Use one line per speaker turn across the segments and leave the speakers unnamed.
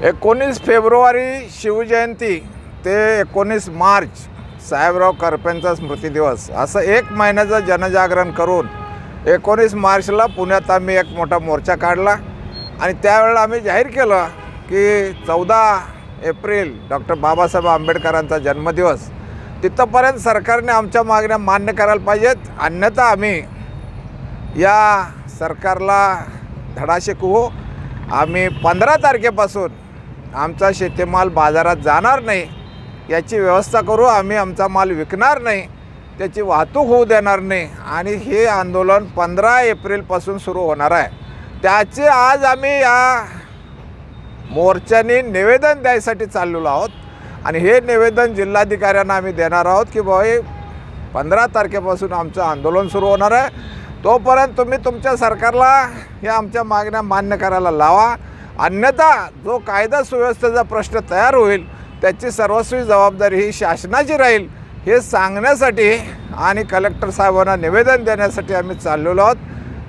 19 February Shivjayanti ते 19 मार्च साहेबराव करपेंचा स्मृतिदिवस असं एक महिन्याचं जनजागरण करून 19 मार्चला पुण्यात आम्ही एक मोठा मोर्चा काढला आणि त्यावेळेला आम्ही जाहीर केलं की 14 एप्रिल डॉक्टर बाबासाहेब आंबेडकरांचा जन्मदिवस तिथपर्यंत सरकारने आमच्या मागण्या मान्य करायला पाहिजेत, अन्यथा आम्ही या सरकारला धडा शिकवू। आम्ही 15 तारखेपासून आमचा शेतीमाल बाजारात जाणार नाही, याची व्यवस्था करू। आम्ही आमचा माल विकणार नाही, त्याची वाहतूक होऊ देणार नाही आणि हे आंदोलन 15 एप्रिलपासून सुरू होणार आहे। त्याचे आज आम्ही या मोर्चाने निवेदन द्यायसाठी चाललेलो आहोत आणि हे निवेदन जिल्हाधिकाऱ्यांना आम्ही देणार आहोत की बाबा 15 तारखेपासून आमचं आंदोलन सुरू होणार आहे। तोपर्यंत तुम्ही तुमच्या सरकारला या आमच्या मागण्या मान्य करायला लावा, अन्यथा जो कायदा सुव्यवस्थेचा प्रश्न तयार होईल त्याची सर्वस्वी जबाबदारी ही शासनाची राहील हे सांगण्यासाठी आणि कलेक्टर साहेबांना निवेदन देण्यासाठी आम्ही चाललेलो आहोत।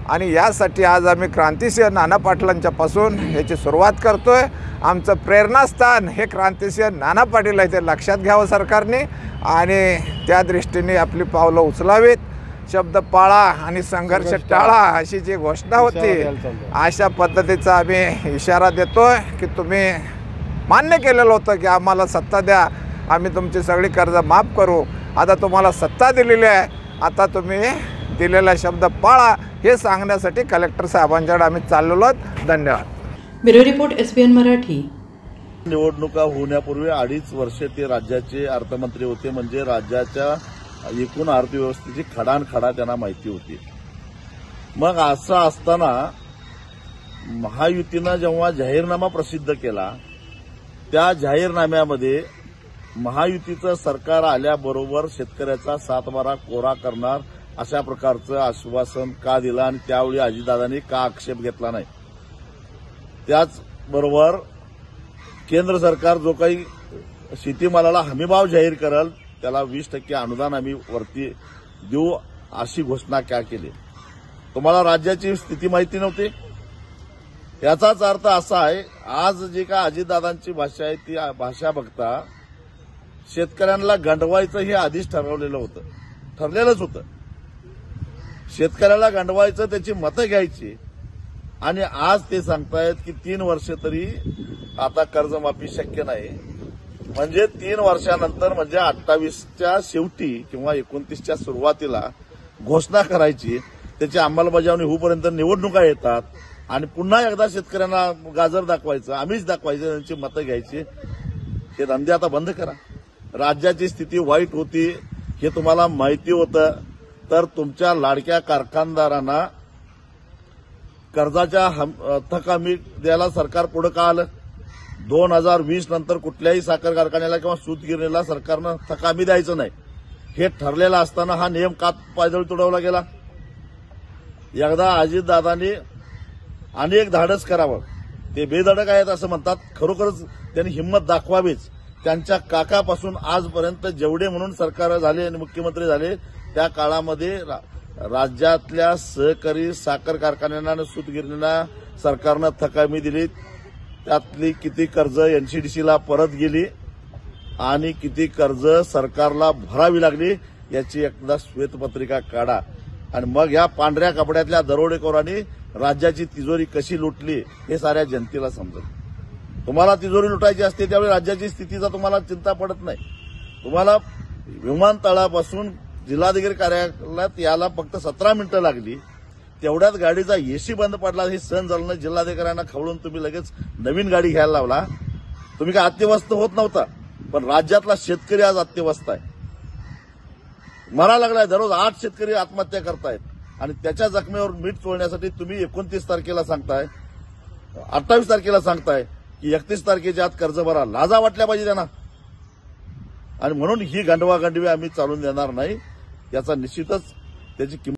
आणि यासाठी आज आम्ही क्रांतिसिंह नाना पाटलांच्यापासून याची सुरुवात करतोय। आमचं प्रेरणास्थान हे क्रांतिसिंह नाना पाटील आहे, ते लक्षात घ्यावं सरकारने आणि त्या दृष्टीने आपली पावलं उचलावीत। शब्द पाळा आणि संघर्ष टाळा अशी जी घोषणा होती, अशा पद्धतीचा आम्ही इशारा देतोय की तुम्ही मान्य केलेलं होतं की आम्हाला सत्ता द्या, आम्ही तुमची सगळी कर्ज माफ करू। आता तुम्हाला सत्ता दिलेली आहे, आता तुम्ही दिलेला शब्द पाळा हे सांगण्यासाठी कलेक्टर साहेबांच्याकडे आम्ही चाललेलो आहोत। धन्यवाद।
Bureau report SBN Marathi.
निवडणुका होण्यापूर्वी 2.5 वर्ष ते राज्याचे अर्थमंत्री होते, म्हणजे राज्याच्या एकूण अर्थव्यवस्थेची खडानखडा त्यांना माहिती होती। मग असं असताना महायुतीनं जेव्हा जाहीरनामा प्रसिद्ध केला, त्या जाहीरनाम्यामध्ये महायुतीचं सरकार आल्याबरोबर शेतकऱ्याचा 7/12 कोरा करणार अशा प्रकारचं आश्वासन का दिलं आणि त्यावेळी अजितदादांनी का आक्षेप घेतला नाही? त्याचबरोबर केंद्र सरकार जो काही शेतीमालाला हमीभाव जाहीर करेल त्याला 20% अनुदान आम्ही वरती देऊ अशी घोषणा का केली? तुम्हाला राज्याची स्थिती माहिती नव्हती? याचाच अर्थ असा आहे, आज जी का अजितदादांची भाषा आहे ती भाषा बघता शेतकऱ्यांना गंडवायचं हे आधीच ठरलेलंच होतं। शेतकऱ्याला गंडवायचं, त्याची मतं घ्यायची आणि आज ते सांगतायत की 3 वर्ष तरी आता कर्जमाफी शक्य नाही, म्हणजे 3 वर्षानंतर म्हणजे 28च्या शेवटी किंवा 29च्या सुरुवातीला घोषणा करायची, त्याची अंमलबजावणी होईपर्यंत निवडणुका येतात आणि पुन्हा एकदा शेतकऱ्यांना गाजर दाखवायचं, आम्हीच दाखवायचं, त्यांची मतं घ्यायची। हे धंदे आता बंद करा। राज्याची स्थिती वाईट होती हे तुम्हाला माहिती होतं तर तुमच्या लाडक्या कारखानदारांना कर्जाच्या थक हमी द्यायला सरकार पुढे का आलं? 2020 नंतर कुठल्याही साखर कारखान्याला किंवा सूतगिरणीला सरकारनं थक हमी द्यायचं नाही हे ठरलेलं असताना हा नियम का पायदळी तुडवला गेला? एकदा अजितदादांनी अनेक धाडस करावं, ते बेधडक आहेत असं म्हणतात, खरोखरच त्यांनी हिंमत दाखवावीच। त्यांच्या काकापासून आजपर्यंत जेवढे म्हणून सरकार झाले आणि मुख्यमंत्री झाले त्या काळामध्ये राज्यातल्या सहकारी साखर कारखान्यांना आणि सूतगिरणींना सरकारनं थक हमी दिली, त्यातली किती कर्ज NCDCला परत गेली आणि किती कर्ज सरकारला भरावी लागली याची एकदा श्वेतपत्रिका काढा आणि मग या पांढऱ्या कपड्यातल्या दरोडेखोरांनी राज्याची तिजोरी कशी लुटली हे साऱ्या जनतेला समजेल। तुम्हाला तिजोरी लुटायची असते त्यावेळी राज्याची स्थितीचा तुम्हाला चिंता पडत नाही। तुम्हाला विमानतळापासून जिल्हाधिकारी कार्यालयात याला फक्त 17 मिनिटं लागली, तेवढ्यात गाडीचा AC बंद पडला, हे सहन झालं नाही। जिल्हाधिकाऱ्यांना खवळून तुम्ही लगेच नवीन गाडी घ्यायला लावला। तुम्ही काय अत्यवस्थ होत नव्हता, पण राज्यातला शेतकरी आज अत्यवस्थ आहे, मरा लागलाय। दररोज 8 शेतकरी आत्महत्या करतायत आणि त्याच्या जखमेवर मीठ चोळण्यासाठी तुम्ही 29 तारखेला सांगताय, 28 तारखेला सांगताय की 31 तारखेच्या आत कर्ज भरा। लाजा वाटल्या पाहिजे त्यांना। आणि म्हणून ही गंडवागंडवी आम्ही चालून देणार नाही, याचा निश्चितच त्याची किंमत